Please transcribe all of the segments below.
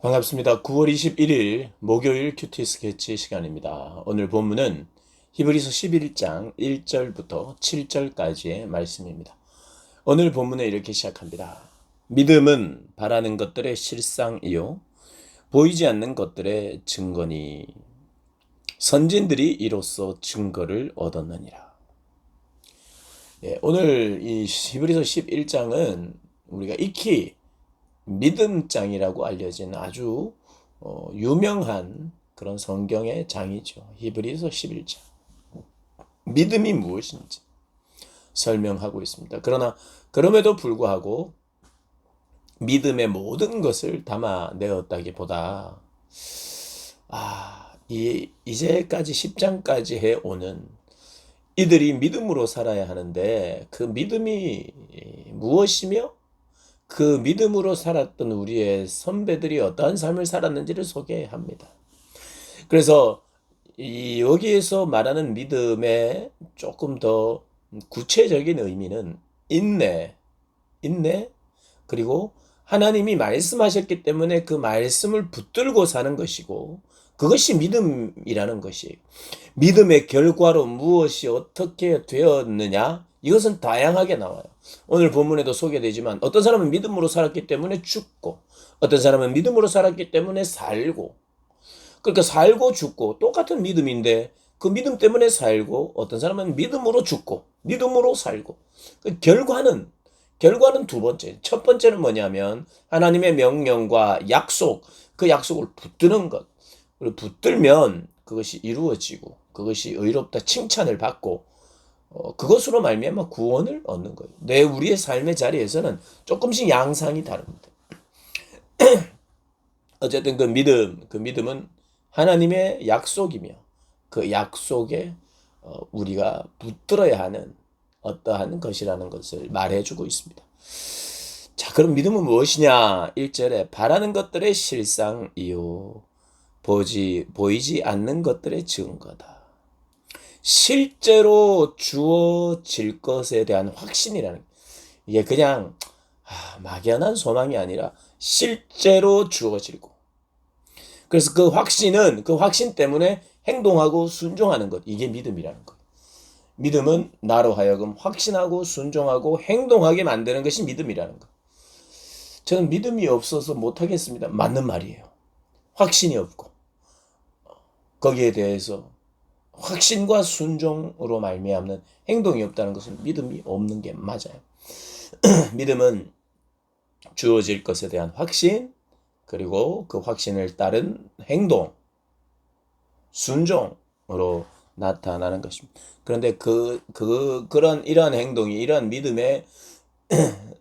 반갑습니다. 9월 21일 목요일 큐티 스케치 시간입니다. 오늘 본문은 히브리서 11장 1절부터 7절까지의 말씀입니다. 오늘 본문은 이렇게 시작합니다. 믿음은 바라는 것들의 실상이요 보이지 않는 것들의 증거니 선진들이 이로써 증거를 얻었느니라. 오늘 이 히브리서 11장은 우리가 익히 믿음장이라고 알려진 아주 유명한 그런 성경의 장이죠. 히브리서 11장. 믿음이 무엇인지 설명하고 있습니다. 그러나 그럼에도 불구하고 믿음의 모든 것을 담아내었다기보다 이제까지 10장까지 해오는 이들이 믿음으로 살아야 하는데 그 믿음이 무엇이며 그 믿음으로 살았던 우리의 선배들이 어떠한 삶을 살았는지를 소개합니다. 그래서 여기에서 말하는 믿음의 조금 더 구체적인 의미는 인내, 그리고 하나님이 말씀하셨기 때문에 그 말씀을 붙들고 사는 것이고 그것이 믿음이라는 것이 믿음의 결과로 무엇이 어떻게 되었느냐 이것은 다양하게 나와요. 오늘 본문에도 소개되지만 어떤 사람은 믿음으로 살았기 때문에 죽고 어떤 사람은 믿음으로 살았기 때문에 살고 그러니까 살고 죽고 똑같은 믿음인데 그 믿음 때문에 살고 어떤 사람은 믿음으로 죽고 믿음으로 살고 그 결과는 두 번째. 첫 번째는 뭐냐면 하나님의 명령과 약속 그 약속을 붙드는 것. 그리고 붙들면 그것이 이루어지고 그것이 의롭다 칭찬을 받고 그것으로 말미암아 구원을 얻는 거예요. 우리의 삶의 자리에서는 조금씩 양상이 다릅니다. 어쨌든 그 믿음은 하나님의 약속이며 그 약속에 우리가 붙들어야 하는 어떠한 것이라는 것을 말해주고 있습니다. 자, 그럼 믿음은 무엇이냐? 1절에 바라는 것들의 실상이요 보이지 않는 것들의 증거다. 실제로 주어질 것에 대한 확신이라는 이게 그냥 막연한 소망이 아니라 실제로 주어지고 그래서 그 확신 때문에 행동하고 순종하는 것 이게 믿음이라는 것. 믿음은 나로 하여금 확신하고 순종하고 행동하게 만드는 것이 믿음이라는 것. 저는 믿음이 없어서 못하겠습니다. 맞는 말이에요. 확신이 없고 거기에 대해서 확신과 순종으로 말미암는 행동이 없다는 것은 믿음이 없는 게 맞아요. 믿음은 주어질 것에 대한 확신, 그리고 그 확신을 따른 행동, 순종으로 나타나는 것입니다. 그런데 이러한 행동이, 이러한 믿음의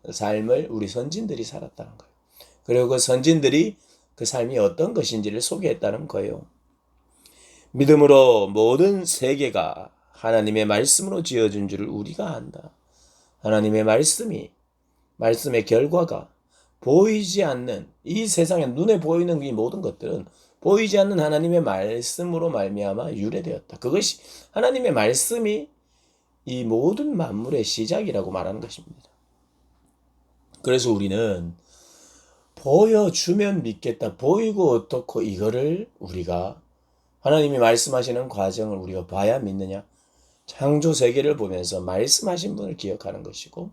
삶을 우리 선진들이 살았다는 거예요. 그리고 그 선진들이 그 삶이 어떤 것인지를 소개했다는 거예요. 믿음으로 모든 세계가 하나님의 말씀으로 지어진 줄을 우리가 안다. 하나님의 말씀의 결과가 보이지 않는 이 세상에 눈에 보이는 이 모든 것들은 보이지 않는 하나님의 말씀으로 말미암아 유래되었다. 그것이 하나님의 말씀이 이 모든 만물의 시작이라고 말하는 것입니다. 그래서 우리는 보여주면 믿겠다. 보이고 어떻고 이거를 우리가 하나님이 말씀하시는 과정을 우리가 봐야 믿느냐? 창조 세계를 보면서 말씀하신 분을 기억하는 것이고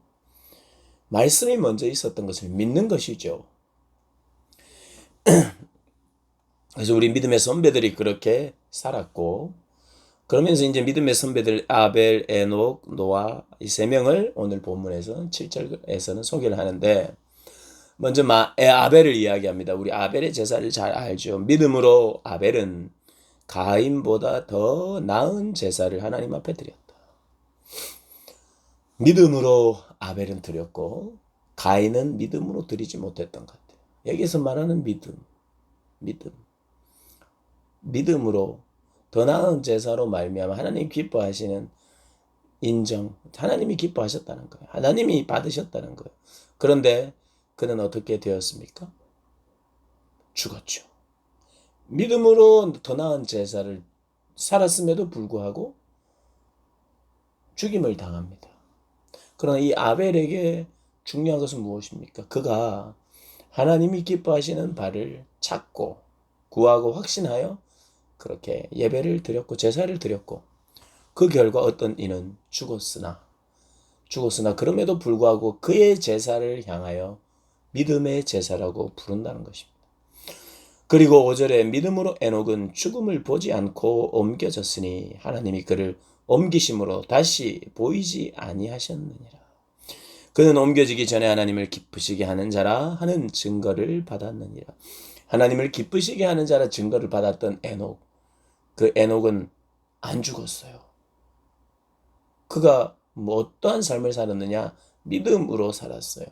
말씀이 먼저 있었던 것을 믿는 것이죠. 그래서 우리 믿음의 선배들이 그렇게 살았고 그러면서 이제 믿음의 선배들 아벨, 에녹, 노아 이 세 명을 오늘 본문에서 7절에서는 소개를 하는데 먼저 아벨을 이야기합니다. 우리 아벨의 제사를 잘 알죠. 믿음으로 아벨은 가인보다 더 나은 제사를 하나님 앞에 드렸다. 믿음으로 아벨은 드렸고 가인은 믿음으로 드리지 못했던 것 같아요. 여기서 말하는 믿음으로 더 나은 제사로 말미암아 하나님 기뻐하시는 인정, 하나님이 기뻐하셨다는 거예요. 하나님이 받으셨다는 거예요. 그런데 그는 어떻게 되었습니까? 죽었죠. 믿음으로 더 나은 제사를 살았음에도 불구하고 죽임을 당합니다. 그러나 이 아벨에게 중요한 것은 무엇입니까? 그가 하나님이 기뻐하시는 바를 찾고 구하고 확신하여 그렇게 예배를 드렸고 제사를 드렸고 그 결과 어떤 이는 죽었으나 그럼에도 불구하고 그의 제사를 향하여 믿음의 제사라고 부른다는 것입니다. 그리고 5절에 믿음으로 에녹은 죽음을 보지 않고 옮겨졌으니 하나님이 그를 옮기심으로 다시 보이지 아니하셨느니라. 그는 옮겨지기 전에 하나님을 기쁘시게 하는 자라 하는 증거를 받았느니라. 하나님을 기쁘시게 하는 자라 증거를 받았던 에녹. 그 에녹은 안 죽었어요. 그가 뭐 어떠한 삶을 살았느냐? 믿음으로 살았어요.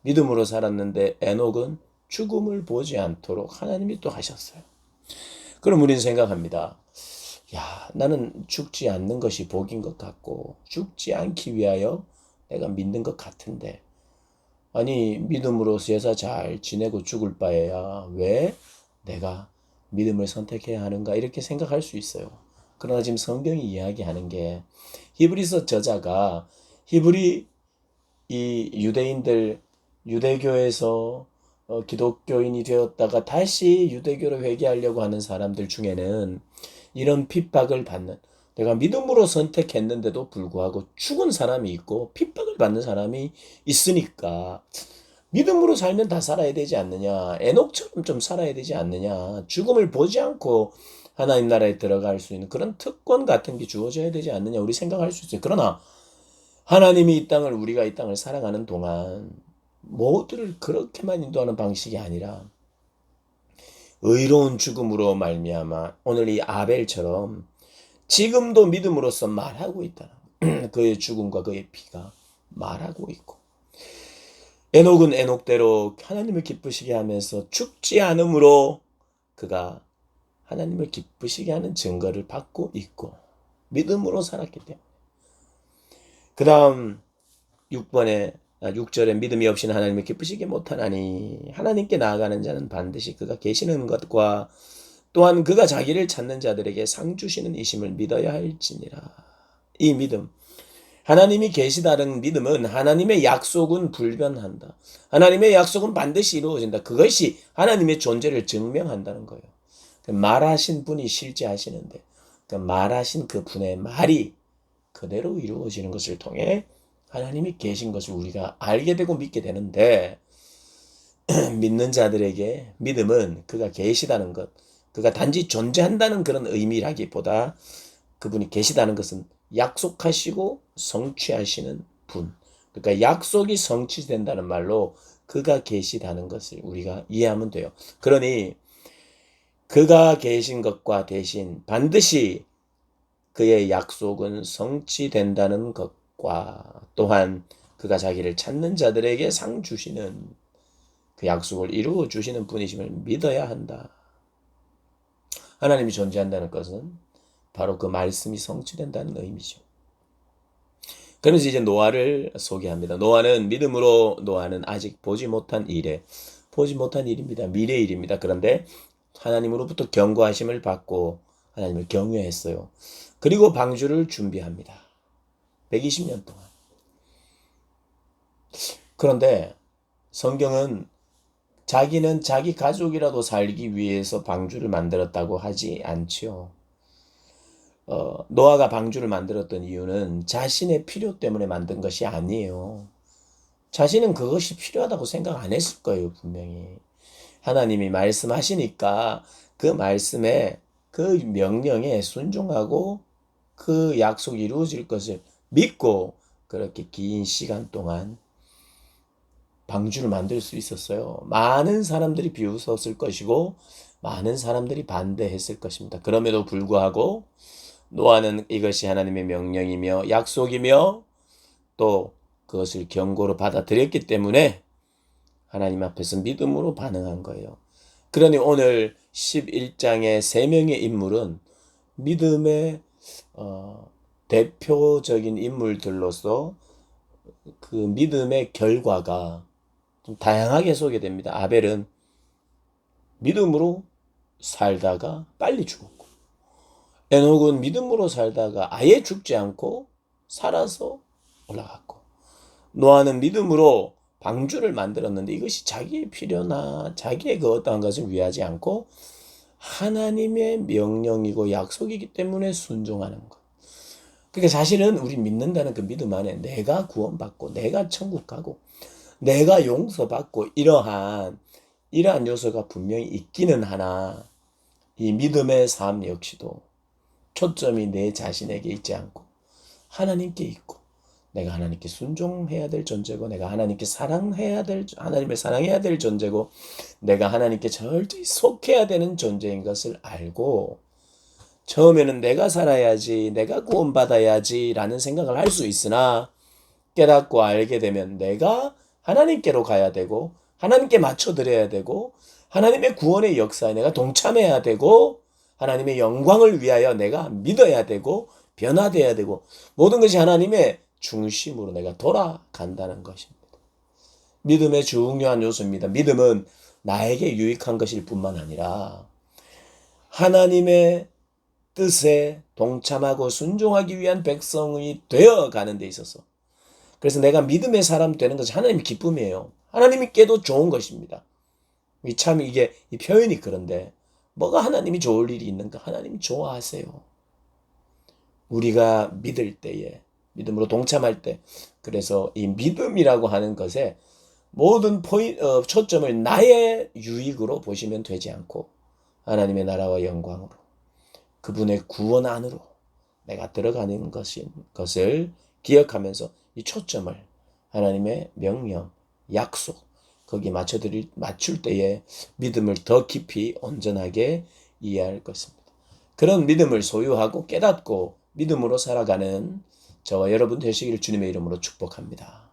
믿음으로 살았는데 에녹은 죽음을 보지 않도록 하나님이 또 하셨어요. 그럼 우리는 생각합니다. 야, 나는 죽지 않는 것이 복인 것 같고 죽지 않기 위하여 내가 믿는 것 같은데 아니 믿음으로 제사 잘 지내고 죽을 바에야 왜 내가 믿음을 선택해야 하는가 이렇게 생각할 수 있어요. 그러나 지금 성경이 이야기하는 게 히브리서 저자가 히브리 이 유대인들 유대교에서 기독교인이 되었다가 다시 유대교로 회개하려고 하는 사람들 중에는 이런 핍박을 받는 내가 믿음으로 선택했는데도 불구하고 죽은 사람이 있고 핍박을 받는 사람이 있으니까 믿음으로 살면 다 살아야 되지 않느냐 에녹처럼 좀 살아야 되지 않느냐 죽음을 보지 않고 하나님 나라에 들어갈 수 있는 그런 특권 같은 게 주어져야 되지 않느냐 우리 생각할 수 있어요. 그러나 하나님이 이 땅을 우리가 이 땅을 살아가는 동안 모두를 그렇게만 인도하는 방식이 아니라 의로운 죽음으로 말미암아 오늘 이 아벨처럼 지금도 믿음으로써 말하고 있다. 그의 죽음과 그의 피가 말하고 있고 에녹은 에녹대로 하나님을 기쁘시게 하면서 죽지 않음으로 그가 하나님을 기쁘시게 하는 증거를 받고 있고 믿음으로 살았기 때문에 그 다음 6절에 믿음이 없이는 하나님을 기쁘시게 못하나니 하나님께 나아가는 자는 반드시 그가 계시는 것과 또한 그가 자기를 찾는 자들에게 상 주시는 이심을 믿어야 할지니라. 이 믿음 하나님이 계시다는 믿음은 하나님의 약속은 불변한다. 하나님의 약속은 반드시 이루어진다. 그것이 하나님의 존재를 증명한다는 거예요. 말하신 분이 실제하시는데 말하신 그 분의 말이 그대로 이루어지는 것을 통해 하나님이 계신 것을 우리가 알게 되고 믿게 되는데 믿는 자들에게 믿음은 그가 계시다는 것, 그가 단지 존재한다는 그런 의미라기보다 그분이 계시다는 것은 약속하시고 성취하시는 분. 그러니까 약속이 성취된다는 말로 그가 계시다는 것을 우리가 이해하면 돼요. 그러니 그가 계신 것과 대신 반드시 그의 약속은 성취된다는 것과 또한 그가 자기를 찾는 자들에게 상 주시는 그 약속을 이루어 주시는 분이심을 믿어야 한다. 하나님이 존재한다는 것은 바로 그 말씀이 성취된다는 의미죠. 그래서 이제 노아를 소개합니다. 노아는 믿음으로 노아는 아직 보지 못한 일입니다. 미래 일입니다. 그런데 하나님으로부터 경고하심을 받고 하나님을 경외했어요. 그리고 방주를 준비합니다. 120년 동안. 그런데 성경은 자기는 자기 가족이라도 살기 위해서 방주를 만들었다고 하지 않지요. 노아가 방주를 만들었던 이유는 자신의 필요 때문에 만든 것이 아니에요. 자신은 그것이 필요하다고 생각 안 했을 거예요, 분명히. 하나님이 말씀하시니까 그 말씀에 그 명령에 순종하고 그 약속이 이루어질 것을 믿고 그렇게 긴 시간 동안 방주를 만들 수 있었어요. 많은 사람들이 비웃었을 것이고 많은 사람들이 반대했을 것입니다. 그럼에도 불구하고 노아는 이것이 하나님의 명령이며 약속이며 또 그것을 경고로 받아들였기 때문에 하나님 앞에서 믿음으로 반응한 거예요. 그러니 오늘 11장의 세 명의 인물은 믿음의 대표적인 인물들로서 그 믿음의 결과가 좀 다양하게 소개됩니다. 아벨은 믿음으로 살다가 빨리 죽었고 에녹은 믿음으로 살다가 아예 죽지 않고 살아서 올라갔고 노아는 믿음으로 방주를 만들었는데 이것이 자기의 필요나 자기의 그 어떠한 것을 위하지 않고 하나님의 명령이고 약속이기 때문에 순종하는 것. 그러니까 사실은 우리 믿는다는 그 믿음 안에 내가 구원받고 내가 천국 가고 내가 용서받고 이러한 요소가 분명히 있기는 하나 이 믿음의 삶 역시도 초점이 내 자신에게 있지 않고 하나님께 있고 내가 하나님께 순종해야 될 존재고 내가 하나님을 사랑해야 될 존재고 내가 하나님께 절대 속해야 되는 존재인 것을 알고 처음에는 내가 살아야지 내가 구원받아야지 라는 생각을 할 수 있으나 깨닫고 알게 되면 내가 하나님께로 가야 되고 하나님께 맞춰드려야 되고 하나님의 구원의 역사에 내가 동참해야 되고 하나님의 영광을 위하여 내가 믿어야 되고 변화돼야 되고 모든 것이 하나님의 중심으로 내가 돌아간다는 것입니다. 믿음의 중요한 요소입니다. 믿음은 나에게 유익한 것일 뿐만 아니라 하나님의 뜻에 동참하고 순종하기 위한 백성이 되어가는 데 있어서 그래서 내가 믿음의 사람 되는 것이 하나님의 기쁨이에요. 하나님께도 좋은 것입니다. 참 이 표현이 그런데 뭐가 하나님이 좋을 일이 있는가? 하나님이 좋아하세요. 우리가 믿을 때에 믿음으로 동참할 때 그래서 이 믿음이라고 하는 것에 모든 초점을 나의 유익으로 보시면 되지 않고 하나님의 나라와 영광으로 그분의 구원 안으로 내가 들어가는 것을 기억하면서 이 초점을 하나님의 명령, 약속 거기에 맞출 때에 믿음을 더 깊이 온전하게 이해할 것입니다. 그런 믿음을 소유하고 깨닫고 믿음으로 살아가는 저와 여러분 되시기를 주님의 이름으로 축복합니다.